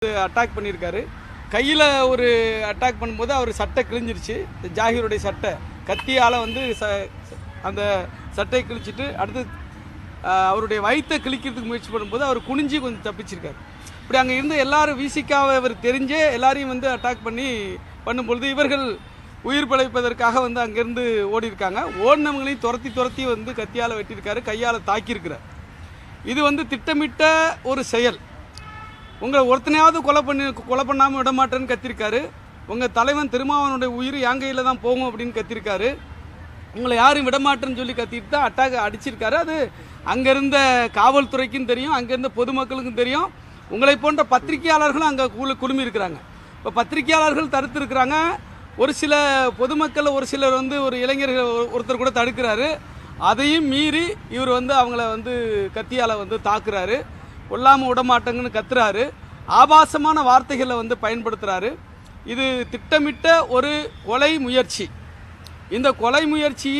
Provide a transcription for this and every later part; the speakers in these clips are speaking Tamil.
அட்டாக் பண்ணியிருக்காரு. கையில் ஒரு அட்டாக் பண்ணும்போது அவர் சட்டை கிழிஞ்சிருச்சு. ஜாகிருடைய சட்டை கத்தியால் வந்து அந்த சட்டையை கிழிச்சிட்டு அடுத்து அவருடைய வயிற்றை கிழிக்கிறதுக்கு முயற்சி பண்ணும்போது அவர் குனிஞ்சி கொஞ்சம் தப்பிச்சிருக்காரு. இப்படி அங்கே இருந்து எல்லாரும் விசிக்காவை அவர் தெரிஞ்சே எல்லாரையும் வந்து அட்டாக் பண்ணும்பொழுது இவர்கள் உயிர் பிழைப்பதற்காக வந்து அங்கேருந்து ஓடி இருக்காங்க. ஓடினவங்களையும் துரத்தி வந்து கத்தியால் வெட்டியிருக்காரு, கையால் தாக்கியிருக்கிறார். இது வந்து திட்டமிட்ட ஒரு செயல். உங்களை ஒருத்தனையாவது கொலை பண்ணாமல் விட மாட்டேன்னு கத்திருக்காரு. உங்கள் தலைவன் திருமாவனுடைய உயிர் என் கையில் தான் போகும் அப்படின்னு கத்திருக்காரு. உங்களை யாரும் விடமாட்டேன்னு சொல்லி கத்திட்டு தான் அட்டாக் அடிச்சிருக்காரு. அது அங்கேருந்த காவல்துறைக்கும் தெரியும், அங்கேருந்த பொதுமக்களுக்கும் தெரியும். உங்களை போன்ற பத்திரிகையாளர்களும் அங்கே குழுமி இருக்கிறாங்க. இப்போ பத்திரிகையாளர்கள் தடுத்துருக்குறாங்க. ஒரு சில பொதுமக்கள் ஒரு சிலர் வந்து ஒரு இளைஞர்கள் ஒருத்தர் கூட தடுக்கிறாரு. அதையும் மீறி இவர் வந்து அவங்கள வந்து கத்தியால் வந்து தாக்குறாரு. கொல்லாமல் விடமாட்டேங்கன்னு கத்துறாரு. ஆபாசமான வார்த்தைகளை வந்து பயன்படுத்துகிறாரு. இது திட்டமிட்ட ஒரு கொலை முயற்சி. இந்த கொலை முயற்சி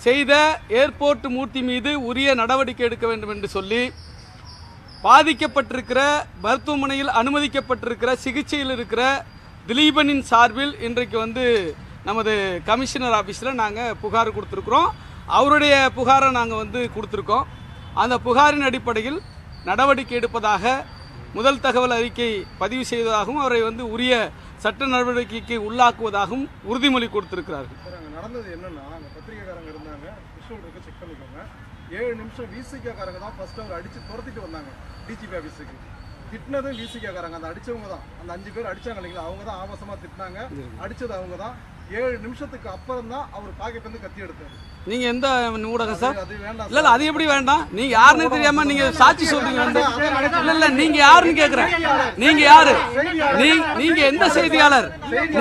செய்த ஏர்போர்ட் மூர்த்தி மீது உரிய நடவடிக்கை எடுக்க வேண்டும் என்று சொல்லி பாதிக்கப்பட்டிருக்கிற மருத்துவமனையில் அனுமதிக்கப்பட்டிருக்கிற சிகிச்சையில் இருக்கிற திலீபனின் சார்பில் இன்றைக்கு வந்து நமது கமிஷனர் ஆஃபீஸில் நாங்கள் புகார் கொடுத்துருக்குறோம். அவருடைய புகாரை நாங்கள் வந்து கொடுத்துருக்கோம். அந்த புகாரின் அடிப்படையில் நடவடிக்கை எடுப்பதாக முதல் தகவல் அறிக்கை பதிவு செய்வதாகவும் அவரை வந்து உரிய சட்ட நடவடிக்கைக்கு உள்ளாக்குவதாகவும் உறுதிமொழி கொடுத்திருக்கிறார்கள். நடந்தது என்னன்னா, அந்த பத்திரிகைக்காரங்க இருந்தாங்க, விஷுவல் இருக்கு, செக் பண்ணிக்கோங்க. 7 நிமிஷம் விசிகாரங்க தான் ஃபர்ஸ்ட் அவர் அடிச்சு துரத்திட்டு வந்தாங்க டிஜிபி ஆஃபீஸுக்கு. திட்டினதும் விசிகாரங்க, அந்த அடிச்சவங்க தான், அந்த 5 பேர் அடிச்சாங்க இல்லைங்களா, அவங்க தான் ஆபாசமா திட்டினாங்க. அடிச்சது அவங்க தான். 7 நிமிஷத்துக்கு அப்புறம் தான் அவர் பாக்கெட் வந்து கத்தி எடுத்தாரு. நீங்க எந்த ஊடகம் சார்? இல்ல அது எப்படி வேண்டாம்? நீங்க யாருன்னு தெரியாம நீங்க சாட்சி சொல்றீங்க. இல்ல நீங்க யாருன்னு கேக்குறேன். நீங்க யாரு? நீங்க எந்த செய்தியாளர்?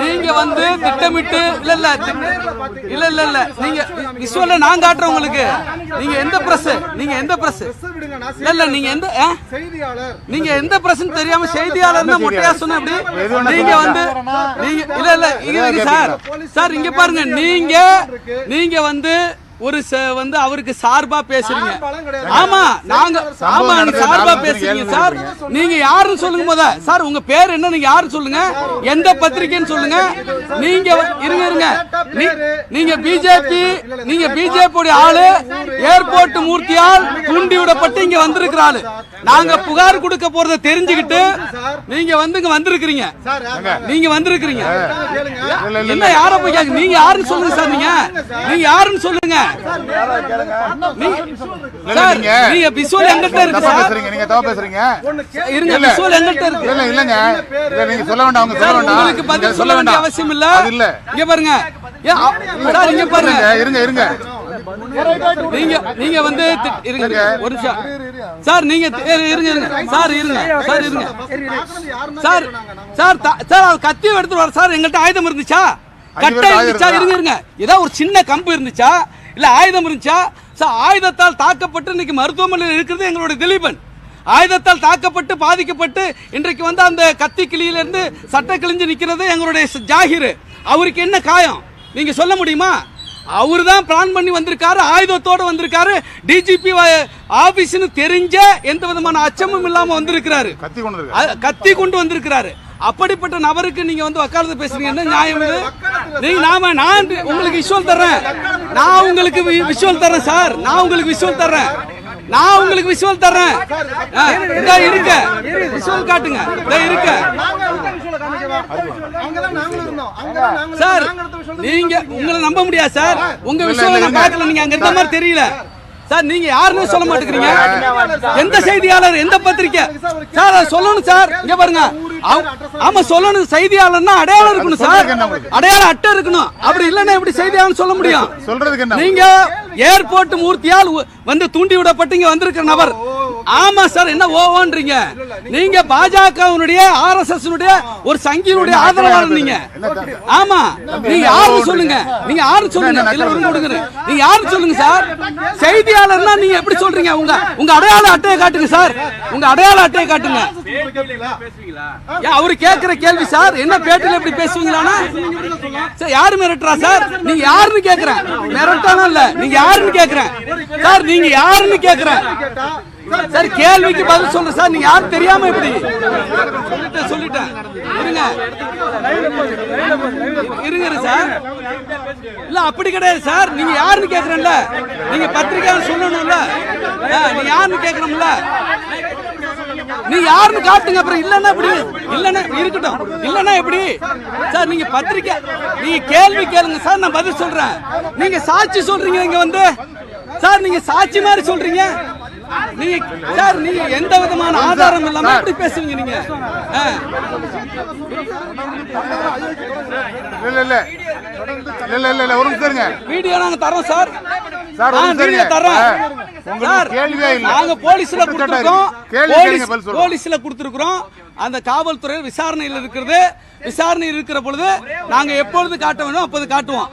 நீங்க வந்து திட்டமிட்டு இல்ல நீங்க விஷுவல்ல நான் காட்டுறேன் உங்களுக்கு. நீங்க எந்த பிரஸ்? நீங்க எந்த பிரஸ்? இல்ல நீங்க எந்த செய்தியாளர்? நீங்க எந்த பிரஸ்ன்னு தெரியாம செய்தியாளர்னா மொட்டையா சொன்ன அப்படி? நீங்க வந்து நீங்க இல்ல இங்க சார் இங்க பாருங்க. நீங்க வந்து ஒரு வந்து அவருக்கு சார்பா பேசுறீங்க. ஆமா நீங்க சார்பா பேசுறீங்க சார். நீங்க யாருன்னு சொல்லுங்க போத சார். உங்க பேர் என்ன? நீங்க யாரு சொல்லுங்க. எந்த பத்திரிகைன்னு சொல்லுங்க. நீங்க இருங்க நீங்க பிஜேபி ஆளு ஏர்போர்ட் மூர்த்தியால் தூண்டி விடப்பட்டு இங்க வந்திருக்கிற ஆளு. நாங்க புகார் கொடுக்க போறத தெரிஞ்சுக்கிட்டு நீங்க வந்து இங்க வந்திருக்கிறீங்க. என்ன யார போய் கேக்குறீங்க? நீங்க யாருன்னு சொல்லுங்க சார். நீங்க யாருன்னு சொல்லுங்க. நீங்க விஷுவல் எங்கிட்ட இருக்கு சார். நீங்க தப்பா பேசுறீங்க. இருங்க விஷுவல் எங்கிட்ட இருக்கு. இல்லங்க நீங்க சொல்ல வேண்டாம். அவங்க சொல்ல வேண்டாம். உங்களுக்கு பதில் சொல்ல வேண்டிய அவசியம் இல்ல. இங்க பாருங்க சார். இங்க பாருங்க. இருங்க நீங்க வந்து இருங்க ஒரு நிமிஷம் சார். நீங்க சார் கத்தி எடுத்துட்டு வர சார். எங்கள்கிட்ட ஆயுதம் இருந்துச்சா? கட்டை இருந்துச்சா? இருங்க ஏதாவது ஒரு சின்ன கம்பு இருந்துச்சா? இல்ல ஆயுதம் இருந்துச்சா? ஆயுதத்தால் தாக்கப்பட்டு இன்னைக்கு மருத்துவமனையில் இருக்கிறது எங்களுடைய திலீபன். ஆயுதத்தால் தாக்கப்பட்டு பாதிக்கப்பட்டு இன்றைக்கு வந்து அந்த கத்தி கிளியிலிருந்து சட்டை கிழிஞ்சு நிக்கிறது எங்களுடைய ஜாகிர். அவருக்கு என்ன காயம் நீங்க சொல்ல முடியுமா? அவரு தான் பிளான் பண்ணி வந்திருக்காரு, ஆயுதத்தோடு வந்திருக்காரு. டிஜிபி ஆபீஸ்னு தெரிஞ்ச எந்த விதமான அச்சமும் இல்லாம வந்திருக்கிறாரு, கத்தி கொண்டு வந்திருக்கிறாரு. அப்படிப்பட்ட நபருக்கு நீங்க வந்து வக்காலத்து பேசுறீங்க. என்ன நியாயம் இது? நான் உங்களுக்கு விஷுவல் தர்றேன். நான் உங்களுக்கு விஷுவல் தர்றேன் சார். நான் உங்களுக்கு விஷுவல் தர்றேன். இருக்க விஷுவல் காட்டுங்க. இருக்க சார். நீங்க உங்களை நம்ப முடியாது சார். உங்க விஷயம் நான் பார்க்கல. நீங்க அங்க இருந்த மாதிரி தெரியல சார். நீங்க யாருன்னு சொல்ல மாட்டேங்கிறீங்க. எந்த செய்தியாளர், எந்த பத்திரிக்கை சார்? சொல்லணும் சார். இங்க பாருங்க. ஆமா சொல்லணும். செய்தியாளர்னா அடையாளம் இருக்கணும் சார். அடையாள அட்டை இருக்கணும். அப்படி இல்லன்னா எப்படி செய்தியாளர் சொல்ல முடியும்? நீங்க ஏர்போர்ட் மூர்த்தியால் வந்து தூண்டி விடப்பட்டு இங்க வந்திருக்கிற நபர். ஆமா சார். என்ன ஓவன்றீங்க? நீங்க பாஜகவினுடைய RSS ஒரு சங்கியினுடைய ஆதரவாளர் நீங்க. ஆமா நீங்க யாருன்னு சொல்லுங்க. நீங்க யாருன்னு சொல்லுங்க. நீங்க யாருன்னு சொல்லுங்க சார். செய்தியாளர்னா நீங்க எப்படி சொல்றீங்க? உங்க அடையாள அட்டையை காட்டுங்க சார். உங்க அடையாள அட்டையை காட்டுங்க. அவரு கேக்குற கேள்வி சார். என்ன பேட்டில எப்படி பேசுவீங்களா? யாரு மிரட்டுறா சார்? நீங்க யாருன்னு கேக்குறேன். மிரட்டானா இல்ல. நீங்க யாருன்னு கேக்குறேன் சார். நீங்க யாருன்னு கேக்குறேன். சார் கேள்விக்கு பதில் சொல்றேன் சார். நீங்க யாரும் தெரியாம எப்படி சொல்லிட்டேன். இருங்க சார். இல்ல அப்படி கிடையாது சார். நீங்க யாருன்னு கேக்குறேன்ல, நீங்க பத்திரிக்கை சொல்லணும்ல, நீங்க யாருன்னு கேக்குறோம்ல, நீ யாருன்னு காட்டுங்க. அப்புறம் இல்லன்னா எப்படி? இல்லன்னா இருக்கட்டும், இல்லன்னா எப்படி சார்? நீங்க பத்திரிக்கை, நீங்க கேள்வி கேளுங்க சார், நான் பதில் சொல்றேன். நீங்க சாட்சி சொல்றீங்க இங்க வந்து சார், நீங்க சாட்சி மாதிரி சொல்றீங்க நீங்க சார். நீங்க எந்த விதமான ஆதாரம் இல்லாம எப்படி பேசுவீங்க நீங்க? வீடியோ நாங்க தரோம் சார். வீடியோ தரோம். நாங்க போலீஸ்ல கொடுத்திருக்கிறோம். அந்த காவல்துறை விசாரணையில் இருக்கிறது. விசாரணை இருக்கிற பொழுது நாங்க எப்பொழுது காட்ட வேணும் அப்போது காட்டுவோம்.